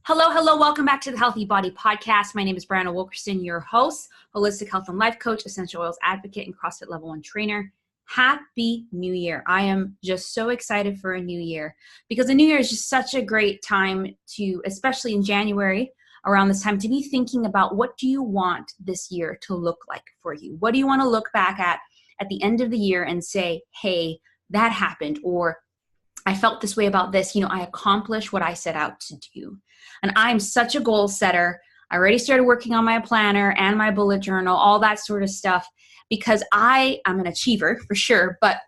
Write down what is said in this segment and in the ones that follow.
Hello, welcome back to the Healthy Body Podcast. My name is Brianna Wilkerson, your host, holistic health and life coach, essential oils advocate, and CrossFit Level 1 trainer. Happy New Year. I am just so excited for a new year because the new year is just such a great time to, especially in January, around this time, to be thinking about what do you want this year to look like for you? What do you want to look back at the end of the year and say, hey, that happened, or I felt this way about this, I accomplished what I set out to do. And I'm such a goal setter. I already started working on my planner and my bullet journal, all that sort of stuff, because I'm an achiever for sure, but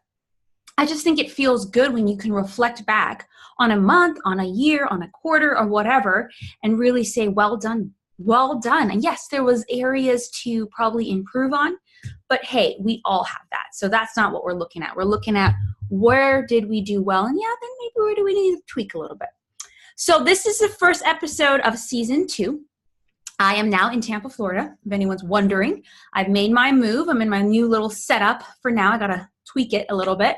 I just think it feels good when you can reflect back on a month, on a year, on a quarter, or whatever, and really say, well done, well done. And yes, there was areas to probably improve on, but hey, we all have that. So that's not what we're looking at. We're looking at where did we do well? And then maybe where do we need to tweak a little bit? So this is the first episode of season 2. I am now in Tampa, Florida, if anyone's wondering. I've made my move. I'm in my new little setup for now. I got to tweak it a little bit.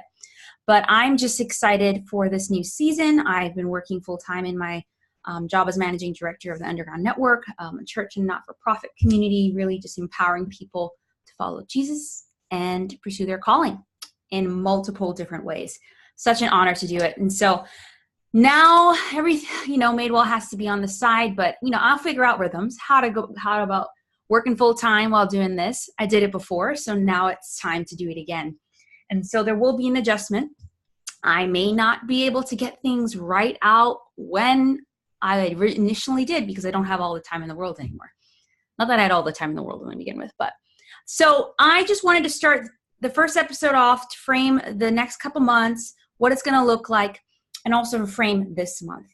But I'm just excited for this new season. I've been working full-time in my job as managing director of the Underground Network, a church and not-for-profit community, really just empowering people to follow Jesus and pursue their calling in multiple different ways. Such an honor to do it. And so now everything, Madewell has to be on the side, but, I'll figure out rhythms, how about working full time while doing this. I did it before, so now it's time to do it again. And so there will be an adjustment. I may not be able to get things right out when I initially did because I don't have all the time in the world anymore. Not that I had all the time in the world to begin with, but so I just wanted to start the first episode off to frame the next couple months, what it's going to look like, and also frame this month.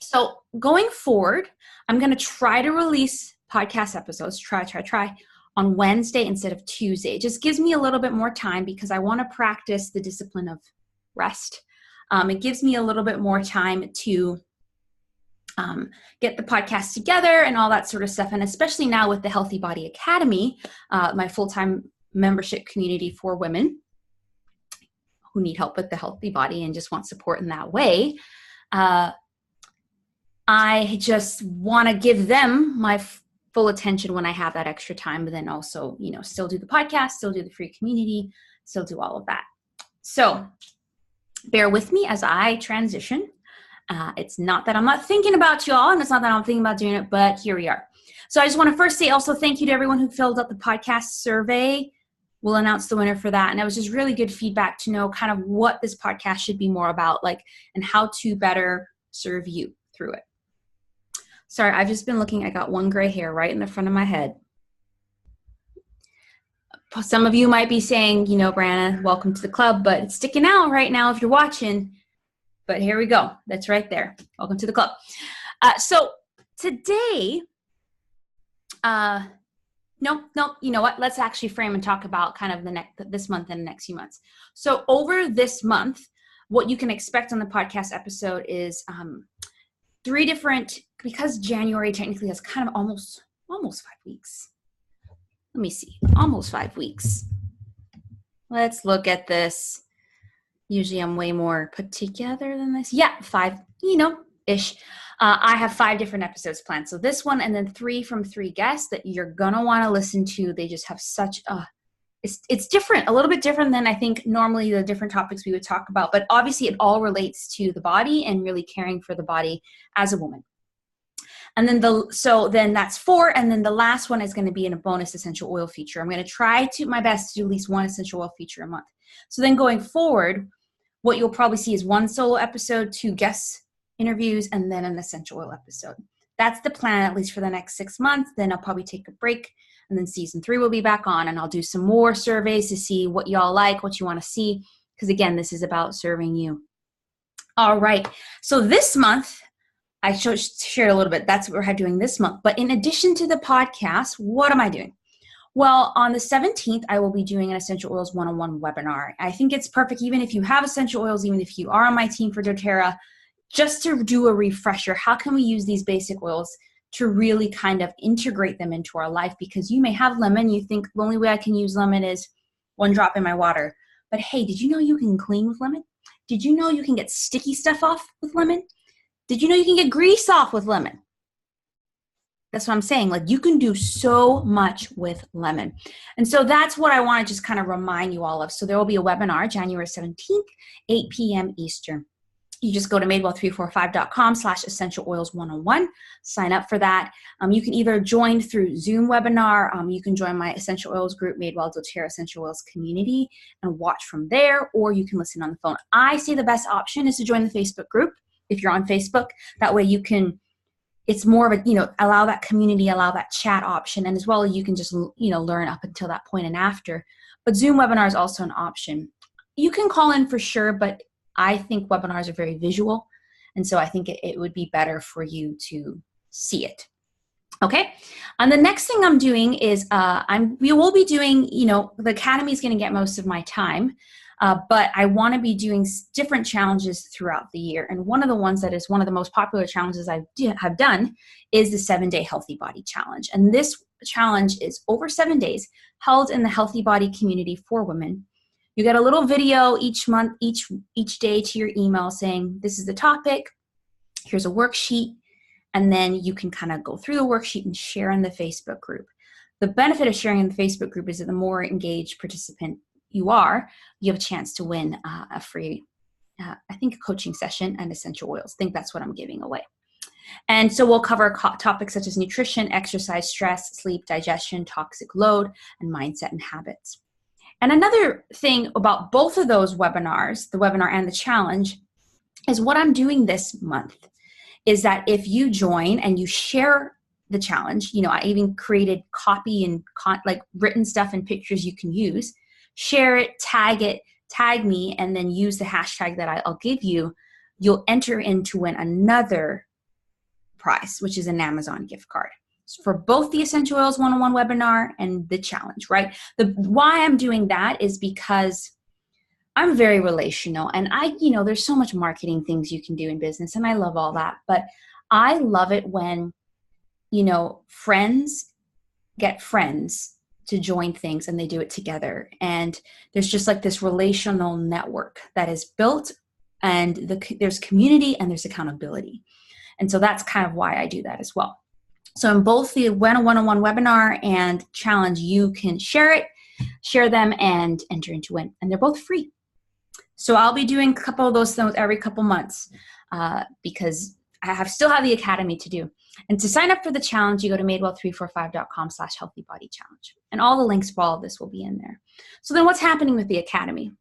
So going forward, I'm going to try to release podcast episodes, try on Wednesday instead of Tuesday. It just gives me a little bit more time because I want to practice the discipline of rest. It gives me a little bit more time to get the podcast together and all that sort of stuff. And especially now with the Healthy Body Academy, my full-time membership community for women who need help with the healthy body and just want support in that way. I just want to give them my full attention when I have that extra time, but then also, still do the podcast, still do the free community, still do all of that. So bear with me as I transition. It's not that I'm not thinking about y'all, and it's not that I'm thinking about doing it, but here we are. So I just want to first say also thank you to everyone who filled out the podcast survey. We'll announce the winner for that. And it was just really good feedback to know kind of what this podcast should be more about, and how to better serve you through it. Sorry, I've just been looking. I got one gray hair right in the front of my head. Some of you might be saying, Brianna, welcome to the club, but it's sticking out right now if you're watching. But here we go. That's right there. Welcome to the club. So today, Nope. You know what? Let's actually frame and talk about kind of this month and the next few months. So over this month, what you can expect on the podcast episode is 3 different, because January technically has kind of almost 5 weeks. Let me see. Almost 5 weeks. Let's look at this. Usually I'm way more put together than this. Yeah, 5, ish. I have 5 different episodes planned. So this one and then 3 from 3 guests that you're going to want to listen to. They just have such it's different, a little bit different than I think normally the different topics we would talk about. But obviously it all relates to the body and really caring for the body as a woman. And then that's 4. And then the last one is going to be in a bonus essential oil feature. I'm going to try my best to do at least 1 essential oil feature a month. So then going forward, what you'll probably see is 1 solo episode, 2 guests interviews, and then an essential oil episode. That's the plan, at least for the next 6 months. Then I'll probably take a break, and then season 3 will be back on, and I'll do some more surveys to see what y'all like, what you want to see, because again, this is about serving you. All right. So this month, I shared a little bit. That's what we're doing this month. But in addition to the podcast, what am I doing? Well, on the 17th, I will be doing an Essential Oils 101 webinar. I think it's perfect, even if you have essential oils, even if you are on my team for doTERRA, just to do a refresher. How can we use these basic oils to really kind of integrate them into our life? Because you may have lemon. You think the only way I can use lemon is 1 drop in my water. But hey, did you know you can clean with lemon? Did you know you can get sticky stuff off with lemon? Did you know you can get grease off with lemon? That's what I'm saying. Like, you can do so much with lemon. And so that's what I want to just kind of remind you all of. So there will be a webinar January 17th, 8 p.m. Eastern. You just go to madewell345.com/essential oils 101, sign up for that. You can either join through Zoom webinar. You can join my Essential Oils group, Madewell doTERRA Essential Oils community, and watch from there, or you can listen on the phone. I say the best option is to join the Facebook group if you're on Facebook. That way you can, it's more of a, allow that community, allow that chat option, and as well you can just, learn up until that point and after. But Zoom webinar is also an option. You can call in for sure, but I think webinars are very visual, and so I think it would be better for you to see it. Okay, and the next thing I'm doing is we will be doing, the Academy is going to get most of my time, but I want to be doing different challenges throughout the year. And one of the ones that is one of the most popular challenges I have done is the 7-Day Healthy Body Challenge. And this challenge is over 7 days, held in the Healthy Body community for women. You get a little video each month, each day to your email saying, this is the topic, here's a worksheet, and then you can kind of go through the worksheet and share in the Facebook group. The benefit of sharing in the Facebook group is that the more engaged participant you have a chance to win a free, a coaching session and essential oils. I think that's what I'm giving away. And so we'll cover topics such as nutrition, exercise, stress, sleep, digestion, toxic load, and mindset and habits. And another thing about both of those webinars, the webinar and the challenge, is what I'm doing this month is that if you join and you share the challenge, I even created copy and written stuff and pictures you can use, share it, tag me, and then use the hashtag that I'll give you, you'll enter in to win another prize, which is an Amazon gift card. For both the Essential Oils 101 webinar and the challenge, right? Why I'm doing that is because I'm very relational, and there's so much marketing things you can do in business, and I love all that, but I love it when, friends get friends to join things and they do it together. And there's just like this relational network that is built, and there's community and there's accountability. And so that's kind of why I do that as well. So in both the one-on-one webinar and challenge, you can share them, and enter into win. And they're both free. So I'll be doing a couple of those things every couple months because I still have the Academy to do. And to sign up for the challenge, you go to madewell345.com/healthybodychallenge. And all the links for all of this will be in there. So then what's happening with the Academy?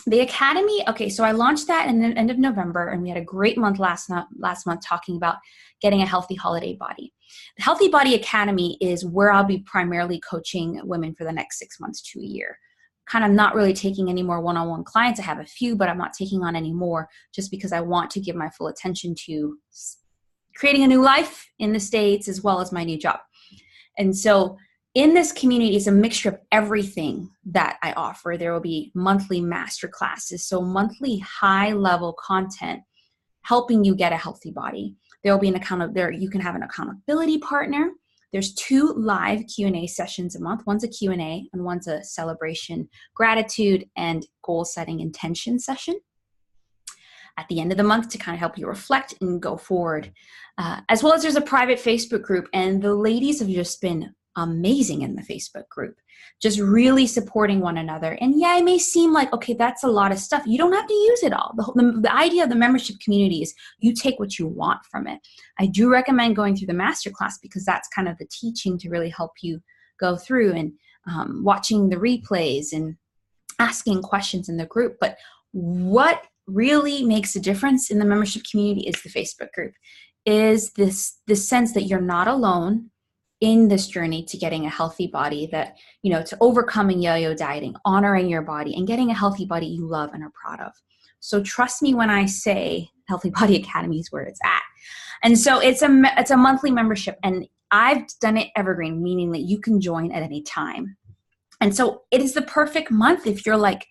The Academy, okay, so I launched that in the end of November, and we had a great month last month talking about getting a healthy holiday body. The Healthy Body Academy is where I'll be primarily coaching women for the next 6 months to a year. Kind of not really taking any more one-on-one clients. I have a few, but I'm not taking on any more just because I want to give my full attention to creating a new life in the States as well as my new job. And so in this community, it's a mixture of everything that I offer. There will be monthly master classes, so monthly high-level content helping you get a healthy body. There will be you can have an accountability partner. There's 2 live Q&A sessions a month. One's a Q&A and one's a celebration, gratitude, and goal-setting intention session at the end of the month to kind of help you reflect and go forward. As well as there's a private Facebook group, and the ladies have just been amazing in the Facebook group, just really supporting one another. And yeah, it may seem like, okay, that's a lot of stuff. You don't have to use it all. The idea of the membership community is you take what you want from it. I do recommend going through the masterclass because that's kind of the teaching to really help you go through and watching the replays and asking questions in the group. But what really makes a difference in the membership community is the Facebook group, is this sense that you're not alone in this journey to getting a healthy body, that, to overcoming yo-yo dieting, honoring your body, and getting a healthy body you love and are proud of. So trust me when I say Healthy Body Academy is where it's at. And so it's a monthly membership, and I've done it evergreen, meaning that you can join at any time. And so it is the perfect month if you're like,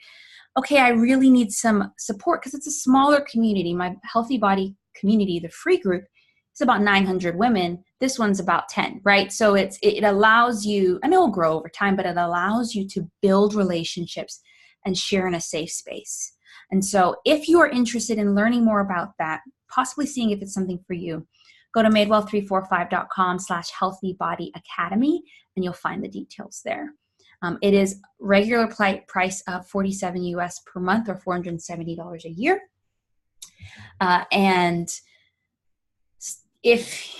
okay, I really need some support, because it's a smaller community. My Healthy Body community, the free group, is about 900 women. This one's about 10, right? So it allows you, and it will grow over time, but it allows you to build relationships and share in a safe space. And so if you are interested in learning more about that, possibly seeing if it's something for you, go to madewell345.com/healthybodyacademy and you'll find the details there. It is regular price of $47 US per month or $470 a year. And if,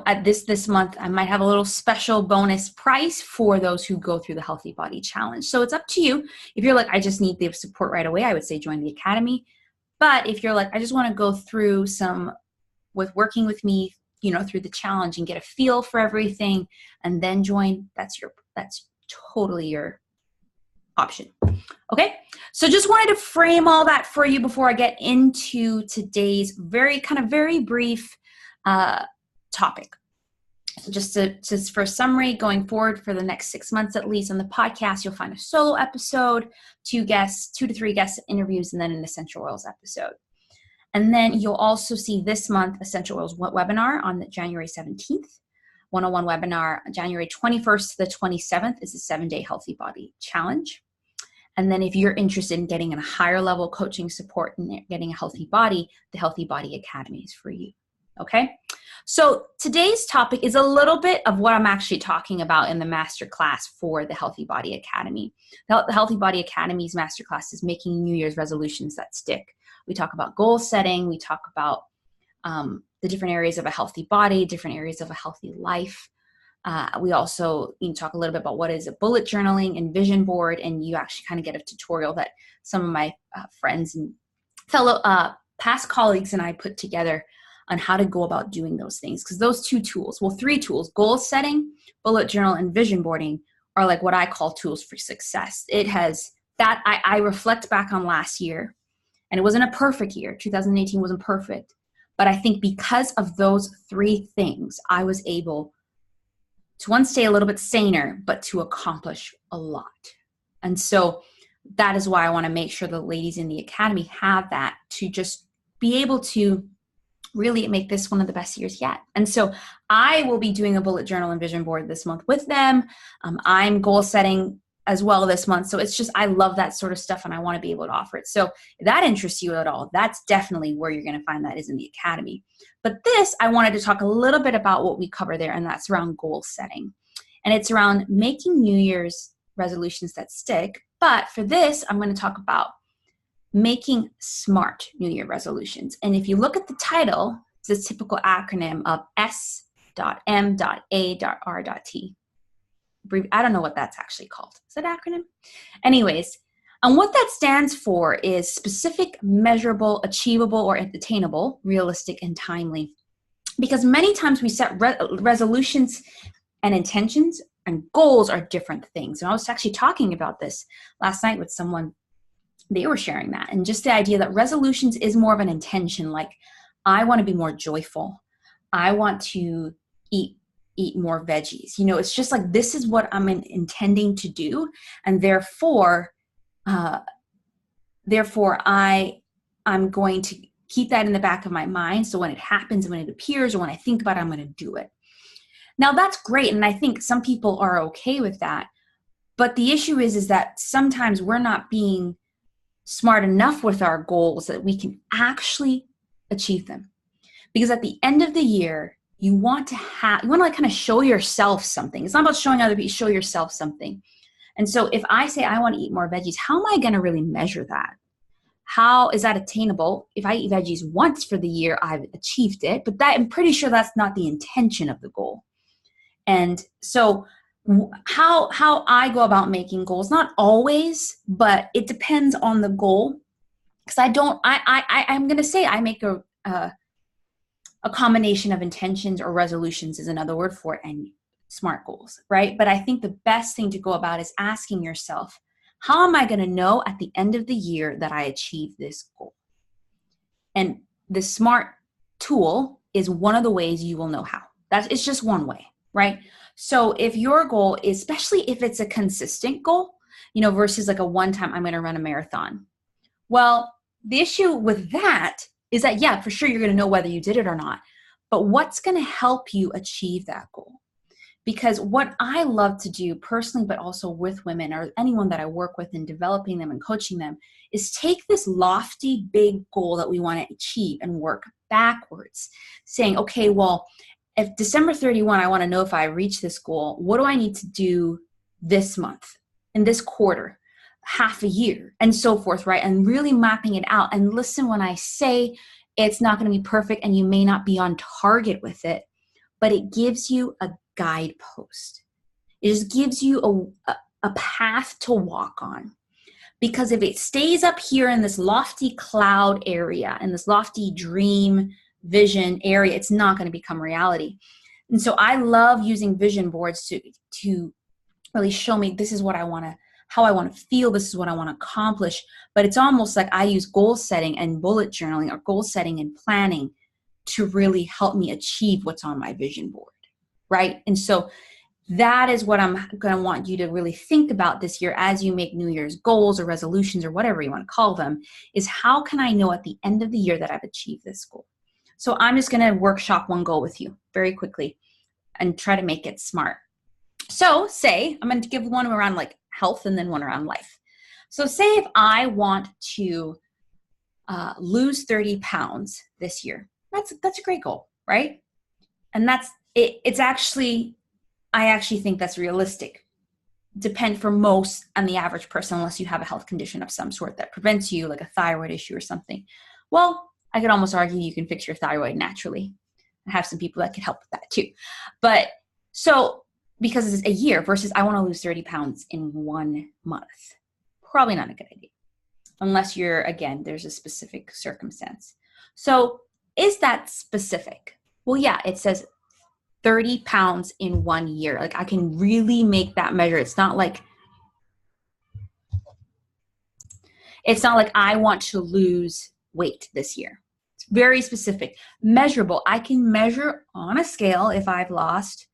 at this month, I might have a little special bonus price for those who go through the Healthy Body Challenge. So it's up to you. If you're like, I just need the support right away, I would say join the Academy. But if you're like, I just want to go through with working with me, through the challenge and get a feel for everything and then join, that's totally your option. Okay. So just wanted to frame all that for you before I get into today's very brief topic. So just for a summary, going forward for the next 6 months at least on the podcast, you'll find a solo episode, 2 to 3 guest interviews, and then an essential oils episode. And then you'll also see this month essential oils webinar on January 17th, 101 webinar January 21st to the 27th is a 7-day Healthy Body Challenge. And then if you're interested in getting a higher level coaching support and getting a healthy body, the Healthy Body Academy is for you. Okay. So today's topic is a little bit of what I'm actually talking about in the masterclass for the Healthy Body Academy. The Healthy Body Academy's masterclass is making New Year's resolutions that stick. We talk about goal setting. We talk about the different areas of a healthy body, different areas of a healthy life. We also talk a little bit about what is a bullet journaling and vision board, and you actually kind of get a tutorial that some of my friends and fellow past colleagues and I put together on how to go about doing those things. Because those 3 tools, goal setting, bullet journal, and vision boarding are like what I call tools for success. It has that I reflect back on last year, and it wasn't a perfect year. 2018 wasn't perfect. But I think because of those 3 things, I was able to stay a little bit saner, but to accomplish a lot. And so that is why I want to make sure the ladies in the Academy have that to just be able to really make this one of the best years yet. And so I will be doing a bullet journal and vision board this month with them. I'm goal setting as well this month. So it's just, I love that sort of stuff and I want to be able to offer it. So if that interests you at all, that's definitely where you're going to find that is in the Academy. But this, I wanted to talk a little bit about what we cover there, and that's around goal setting. And it's around making New Year's resolutions that stick. But for this, I'm going to talk about making SMART New Year resolutions. And if you look at the title, it's a typical acronym of S.M.A.R.T. I don't know what that's actually called. Is that acronym? Anyways, and what that stands for is specific, measurable, achievable, or attainable, realistic, and timely. Because many times we set resolutions and intentions, and goals are different things. And I was actually talking about this last night with someone. They were sharing that. And just the idea that resolutions is more of an intention. Like, I want to be more joyful. I want to eat more veggies. It's just like, this is what I'm intending to do. And therefore I'm going to keep that in the back of my mind. So when it happens, when it appears, or when I think about it, I'm going to do it. Now that's great. And I think some people are okay with that. But the issue is that sometimes we're not being smart enough with our goals that we can actually achieve them. Because at the end of the year, you want to like kind of show yourself something. It's not about showing other people, show yourself something. And so if I say I want to eat more veggies, how am I going to really measure that? How is that attainable? If I eat veggies once for the year, I've achieved it, but I'm pretty sure that's not the intention of the goal. And so how I go about making goals, not always, but it depends on the goal. Because I'm going to say I make a combination of intentions, or resolutions is another word for it, and SMART goals, right? But I think the best thing to go about is asking yourself, how am I going to know at the end of the year that I achieved this goal? And the SMART tool is one of the ways you will know how. It's just one way, right? So if your goal is, especially if it's a consistent goal, versus like a one-time, I'm going to run a marathon. Well, the issue with that is that, yeah, for sure, you're going to know whether you did it or not. But what's going to help you achieve that goal? Because what I love to do personally, but also with women or anyone that I work with in developing them and coaching them, is take this lofty, big goal that we want to achieve and work backwards, saying, okay, well, if December 31, I want to know if I reach this goal, what do I need to do this month, in this quarter, half a year, and so forth, right? And really mapping it out. And listen, when I say it's not going to be perfect and you may not be on target with it, but it gives you a guidepost. It just gives you a path to walk on. Because if it stays up here in this lofty cloud area, in this lofty dream vision area, it's not going to become reality. And so I love using vision boards to really show me this is what I want to, how I want to feel, this is what I want to accomplish. But it's almost like I use goal setting and bullet journaling or goal setting and planning to really help me achieve what's on my vision board. Right? And so that is what I'm going to want you to really think about this year as you make New Year's goals or resolutions or whatever you want to call them, is how can I know at the end of the year that I've achieved this goal? So I'm just going to workshop one goal with you very quickly and try to make it SMART. So say, I'm going to give one around like health and then one around life. So say if I want to lose 30 pounds this year, that's a great goal, right? And that's it's actually, I actually think that's realistic. Depend for most on the average person, unless you have a health condition of some sort that prevents you, like a thyroid issue or something. Well, I could almost argue you can fix your thyroid naturally. I have some people that could help with that too. But so because it's a year versus I want to lose 30 pounds in 1 month, probably not a good idea. Unless you're, again, there's a specific circumstance. So is that specific? Well, yeah, it says 30 pounds in 1 year. Like I can really make that measure. It's not like I want to lose weight this year. It's very specific, measurable. I can measure on a scale if I've lost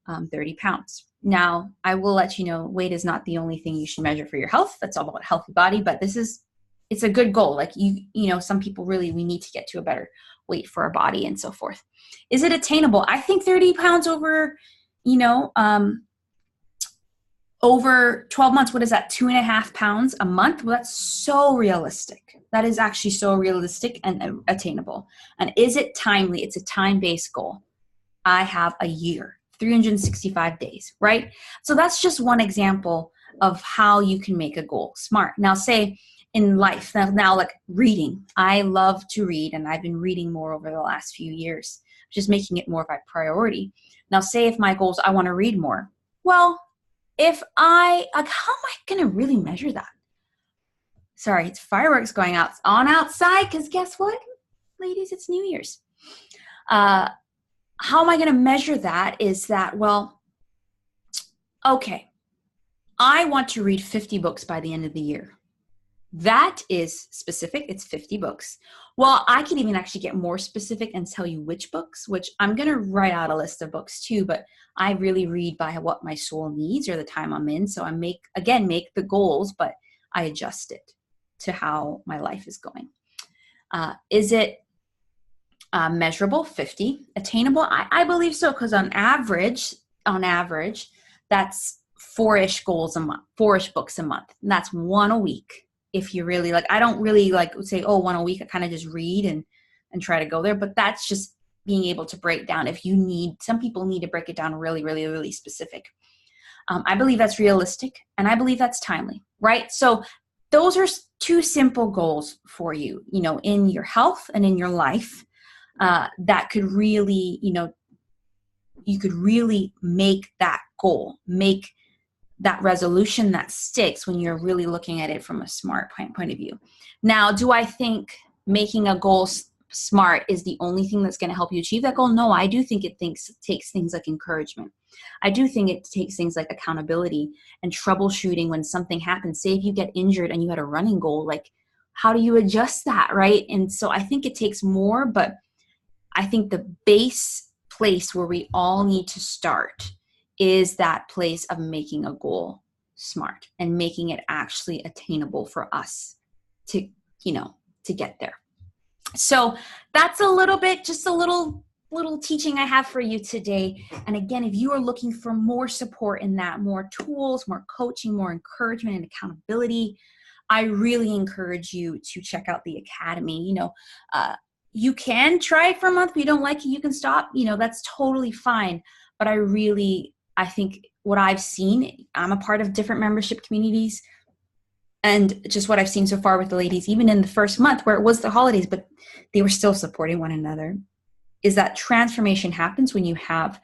30 pounds. Now, I will let you know, weight is not the only thing you should measure for your health. That's all about a healthy body, but it's a good goal. Like you know, some people really, we need to get to a better weight for our body and so forth. Is it attainable? I think 30 pounds over, over 12 months, what is that? 2.5 pounds a month? Well, that's so realistic. That is actually so realistic and attainable. And is it timely? It's a time-based goal. I have a year, 365 days, right? So that's just one example of how you can make a goal SMART. Now say in life, now like reading, I love to read and I've been reading more over the last few years, just making it more of a priority. Now say if my goal is I want to read more. Well, how am I going to really measure that? Sorry, it's fireworks going on outside because guess what, ladies, it's New Year's. How am I going to measure that is that, well, okay, I want to read 50 books by the end of the year. That is specific. It's 50 books. Well, I can even actually get more specific and tell you which books, which I'm going to write out a list of books too, but I really read by what my soul needs or the time I'm in. So I make the goals, but I adjust it to how my life is going. Is it measurable? 50. Attainable? I believe so, because on average, that's 4-ish goals a month, 4-ish books a month. And that's 1 a week. If you really like, I don't really like say, 1 a week. I kind of just read and try to go there. But that's just being able to break down. Some people need to break it down really, really, really specific. I believe that's realistic and I believe that's timely, right? So those are 2 simple goals for you, in your health and in your life that could really, you could really make that goal, make that resolution that sticks when you're really looking at it from a SMART point of view. Now, do I think making a goal SMART is the only thing that's going to help you achieve that goal? No, I do think it takes things like encouragement. I do think it takes things like accountability and troubleshooting when something happens. Say if you get injured and you had a running goal, like how do you adjust that, right? And so I think it takes more, but I think the base place where we all need to start is that place of making a goal SMART and making it actually attainable for us to get there. So that's just a little little teaching I have for you today. And again, if you are looking for more support in that, more tools, more coaching, more encouragement and accountability, I really encourage you to check out the Academy. You can try it for a month. If you don't like it, you can stop. That's totally fine. But I think what I've seen, I'm a part of different membership communities, and just what I've seen so far with the ladies, even in the first month where it was the holidays, but they were still supporting one another, is that transformation happens when you have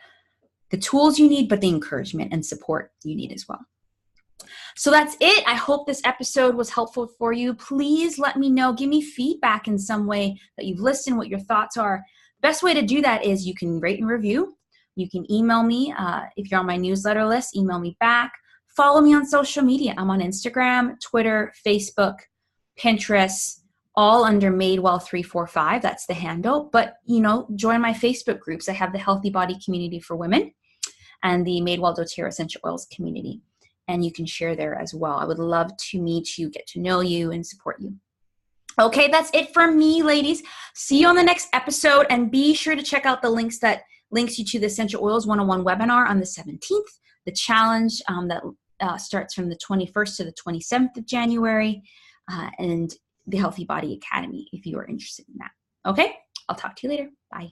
the tools you need, but the encouragement and support you need as well. So that's it. I hope this episode was helpful for you. Please let me know. Give me feedback in some way that you've listened, what your thoughts are. The best way to do that is you can rate and review. You can email me. If you're on my newsletter list, email me back. Follow me on social media. I'm on Instagram, Twitter, Facebook, Pinterest, all under Madewell345. That's the handle. But, join my Facebook groups. I have the Healthy Body Community for Women and the Madewell doTERRA Essential Oils Community. And you can share there as well. I would love to meet you, get to know you, and support you. Okay, that's it for me, ladies. See you on the next episode. And be sure to check out the links that links you to the Essential Oils 101 webinar on the 17th, the challenge that starts from the 21st to the 27th of January, and the Healthy Body Academy if you are interested in that. Okay, I'll talk to you later. Bye.